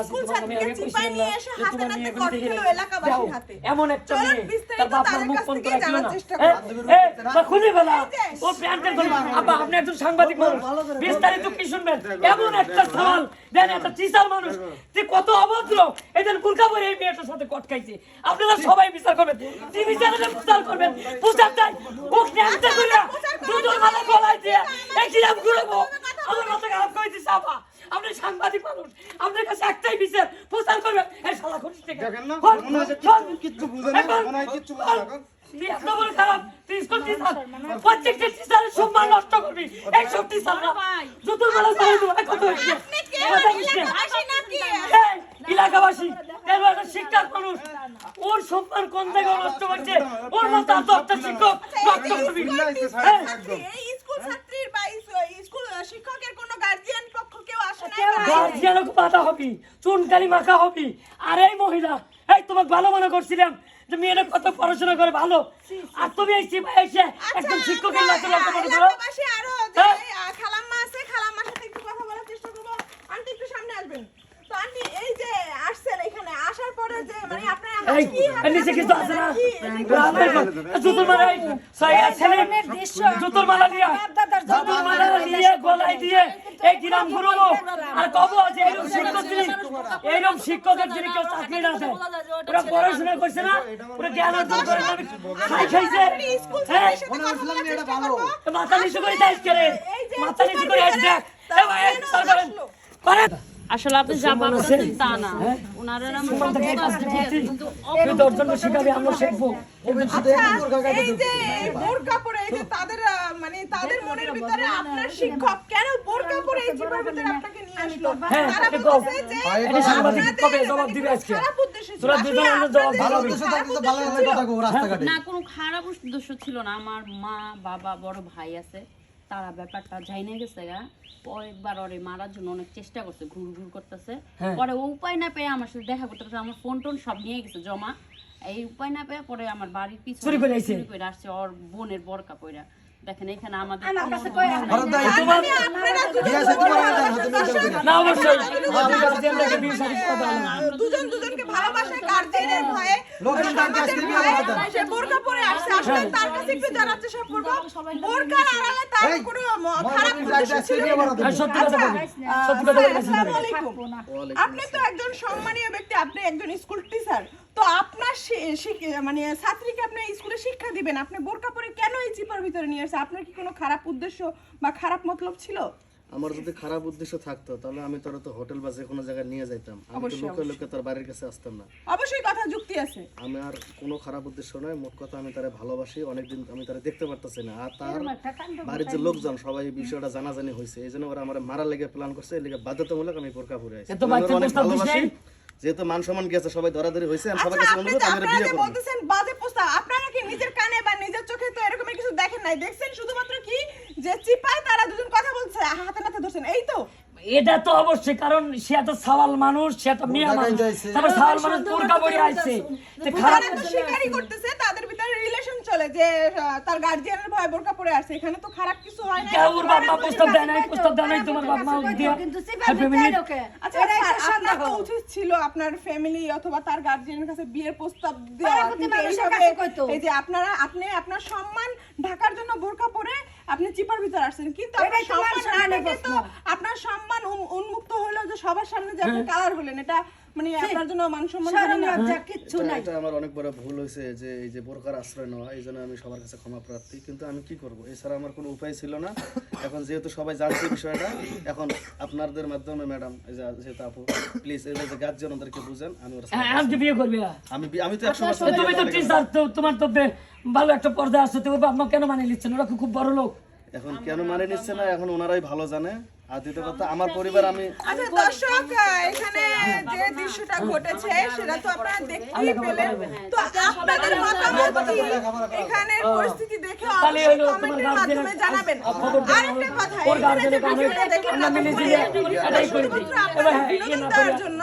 School ছাত্রীকে চিপায় নিয়ে এসে হাতে নাতে কট খেলো এলাকাবাসীর হাতে। এমন একটা মেয়ে তার বাপ মার মুখ বন্ধ করে দিল না। চেষ্টা করব। বা খুলে ফেলা ও প্যান্টের গলা। আব্বা আপনি একজন সাংবাদিক মানুষ, বিস্তারিত কি শুনবেন? এমন একটা সওয়াল দেন, একটা টিচার মানুষ যে কত অভদ্র, এদের বুরকা পরে এই মেয়েটার সাথে কট খাইছে। আপনারা সবাই বিচার করবেন, টিভি চ্যানেলে বিচার করবেন। বিচার চাই ও ক্যান্সার কইরা দুধের মালা গলায় দিয়ে একই নাম ঘুরবো। আমার মাথা খারাপ করে দিছে আপা। আপনি সাংবাদিক মানুষ, আপনার কাছে একটাই বিচার প্রচার করবেন। এই শালা খুশি থেকে দেখেন না মনে হয় কিচ্ছু বুঝে না, মনে হয় কিচ্ছু বুঝে না। এত বড় খারাপ তুই স্কুল টিচার, প্রত্যেকটা টিচারের সম্মান নষ্ট করবি। এই সব টিচাররা জুতোর মালা করে দেবো। কত হয়েছে আপনি কে এলাকাবাসী নাকি? এলাকাবাসী এবার একটা শিক্ষক মানুষ, ওর সম্মান কোন জায়গায় নষ্ট করছে? ওর মতো এত একটা শিক্ষক নষ্ট করবি। এই স্কুল ছাত্রীর বা স্কুল শিক্ষকের কোনো গার্জিয়ান পক্ষ কেউ আসে না? গার্জিয়ানও বাধা হবি, চুনকালি মাখা হবি। আর এই মহিলা, এই তোমাকে ভালো মনে করছিলাম যে মেয়েরা কত পড়াশোনা করে ভালো, আর তুমি এই সিপাহি এসে একদম শিক্ষকের লাঠি লাঠি মনে করো। এলাকাবাসী আরো যে খালাম্মা আছে, খালাম্মার সাথে একটু কথা বলার চেষ্টা করবো। আন্টি একটু সামনে আসবেন। তো আন্টি এই যে আসছেন এখানে, আসার পরে যে মানে আপনার এই নিচে কিছু আছে না? জুতোর মালা, জুতোর মালা দিয়ে, জুতোর মালা দিয়ে গলায় দিয়ে এই গ্রাম ঘুরবো আর কব যে এইরকম শিক্ষক যিনি, এইরকম শিক্ষকের যিনি কেউ চাকরি না দেয়, ওরা পড়াশোনা করছে না, ওরা জ্ঞান অর্জন করে না, খাই খাইছে। মাথা নিচু করে যাইস কে রে? মাথা নিচু করে যাইস দেখ। আসলে আপনি যা ভাবছেন তা না, ওনারা নাম তুই দশজনকে শিখাবি, আমরা শিখবো। এই যে বোরকা পরে এই যে তাদের মানে তাদের মনের ভিতরে আপনার শিক্ষক কেন বোরকা পরে এই জীবনের ভিতরে আপনাকে নিয়ে আসলো? তারা বলছে যে এটা সাংবাদিক কবে জবাব দিবে আজকে? খারাপ উদ্দেশ্য ছিল। তোরা দুজন আমরা জবাব ভালো হবে। না, কোনো খারাপ উদ্দেশ্য ছিল না। আমার মা বাবা বড় ভাই আছে, তারা ব্যাপারটা জাইনে গেছে গা, কয়েকবার ওরে মারার জন্য অনেক চেষ্টা করছে, ঘুর ঘুর করতেছে। পরে ও উপায় না পেয়ে আমার সাথে দেখা করতে গেছে, আমার ফোন টোন সব নিয়ে গেছে জমা। এই উপায় না পেয়ে পরে আমার বাড়ির পিছনে চুরি করে আসছে ওর বোনের বোরকা পইরা। দেখেন এখানে আমাদের না অবশ্যই দুজন দুজনকে ভালোবাসে, গার্জিয়ানের ভয়ে সমাজের ভয়ে সে বোরকা পরে আসছে। আসলে তার কাছে একটু জানার চেষ্টা করব, বোরকার আড়ালে তার কোনো খারাপ উদ্দেশ্য ছিল না। সত্যি কথা বলি, সত্যি কথা বলি। আসসালামু আলাইকুম। আপনি তো একজন সম্মানীয় ব্যক্তি, আপনি একজন স্কুল টিচার। তো আপনার মানে ছাত্রীকে আপনি স্কুলে শিক্ষা দিবেন, আপনি বোরকা পরে কেন এই চিপার ভিতরে নিয়ে আসছে? আপনার কি কোনো খারাপ উদ্দেশ্য বা খারাপ মতলব ছিল? আমার যদি খারাপ উদ্দেশ্য থাকতো তাহলে আমি তোরা তো হোটেল বা যে কোনো জায়গায় নিয়ে যাইতাম, আমি তো লোকে লোকে তোর বাড়ির কাছে আসতাম না। অবশ্যই কথা যুক্তি আছে। আমি আর কোনো খারাপ উদ্দেশ্য নয়, মোট কথা আমি তারে ভালোবাসি, অনেকদিন আমি তারে দেখতে পারতেছি না। আর তার বাড়ির যে লোকজন সবাই এই বিষয়টা জানাজানি হয়েছে, এই জন্য ওরা আমার মারার লেগে প্ল্যান করছে, এই লেগে বাধ্যতামূলক আমি বোরকা পরে আসি। অনেক ভালোবাসি, যেহেতু মান সম্মান গেছে, সবাই ধরাধরি হয়েছে, আমি সবার কাছে অনুরোধ আমি বিয়ে করব। বলতেছেন বাজে প্রস্তাব, আপনারা কি নিজের কানে বা নিজের চোখে তো এরকম কিছু দেখেন নাই? দেখছেন শুধুমাত্র কি যে চিপায় তারা দুজন কথা বলছে, হাতে নাতে ধরছেন, এই তো? এটা তো অবশ্যই, কারণ সে একটা সাওয়াল মানুষ, সে একটা মেয়ে মানুষ, তারপর সাওয়াল মানুষ বোরকা পরে আসছে। খারাপ তো স্বীকারই করতেছে, তাদের ভিতরে রিলেশন চলে যে তার গার্জিয়ানের ভয় বোরকা পরে আসছে, এখানে তো খারাপ কিছু হয় না। ওর বাপ মা প্রস্তাব দেয় নাই, প্রস্তাব দেয় নাই তোমার বাপ মা দিয়া। আচ্ছা আপনার তো উচিত ছিল আপনার ফ্যামিলি অথবা তার গার্জিয়ানের কাছে বিয়ের প্রস্তাব দেওয়া। এই যে আপনার সম্মান ঢাকার জন্য বোরকা পরে আপনি চিপার ভিতর আসছেন, কিন্তু আপনার সম্মান উন্মুক্ত হলো যে সবার সামনে যে আপনি কালার হলেন, এটা মানে আপনার জন্য মান সম্মান কিছু নাই। এটা আমার অনেক বড় ভুল হয়েছে যে এই যে বোরকার আশ্রয় নেওয়া, এই জন্য আমি সবার কাছে ক্ষমা প্রার্থী। কিন্তু আমি কি করব, এছাড়া আমার কোনো উপায় ছিল না। এখন যেহেতু সবাই জানছে বিষয়টা, এখন আপনাদের মাধ্যমে ম্যাডাম, এই যে যেহেতু আপু, প্লিজ এই যে গার্জিয়ান ওদেরকে বুঝেন। আমি আমি বিয়ে করবি, আমি তো 100% তুমি তো টিচার, তো তোমার তো ভালো একটা পর্যায়ে আসছে, তো বাপ মা কেন মানে নিচ্ছেন? ওরা খুব বড় লোক, এখন কেন মানে নিচ্ছে না এখন ওনারাই ভালো জানে। আর দ্বিতীয় কথা, আমার পরিবার আমি আচ্ছা দর্শক, এখানে যে দৃশ্যটা ঘটেছে সেটা তো আপনারা দেখতেই পেলেন। তো আপনাদের মতামত কি এখানে পরিস্থিতি দেখে অবশ্যই কমেন্টের মাধ্যমে জানাবেন। আরেকটা কথা, এখানে যে ভিডিওটা দেখে আমরা মিলে দিয়ে এটাই করে দিই। এবার বিনোদনের জন্য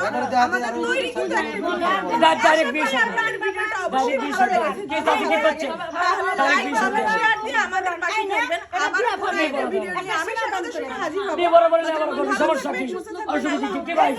আমাদের তৈরি কিন্তু একটা ভিডিও, ডাইরেক্ট ভিডিও, আপনাদের ভিডিওটা অবশ্যই ভালো লেগেছে কে সাথে কি করছে, লাইক কমেন্ট শেয়ার দিয়ে আমাদের পাশে থাকবেন। আবার পরে একটা ভিডিও নিয়ে আমি আপনাদের সামনে হাজির হব। বড় বড় সমস্যা কি, অসুবিধা কি ভাই?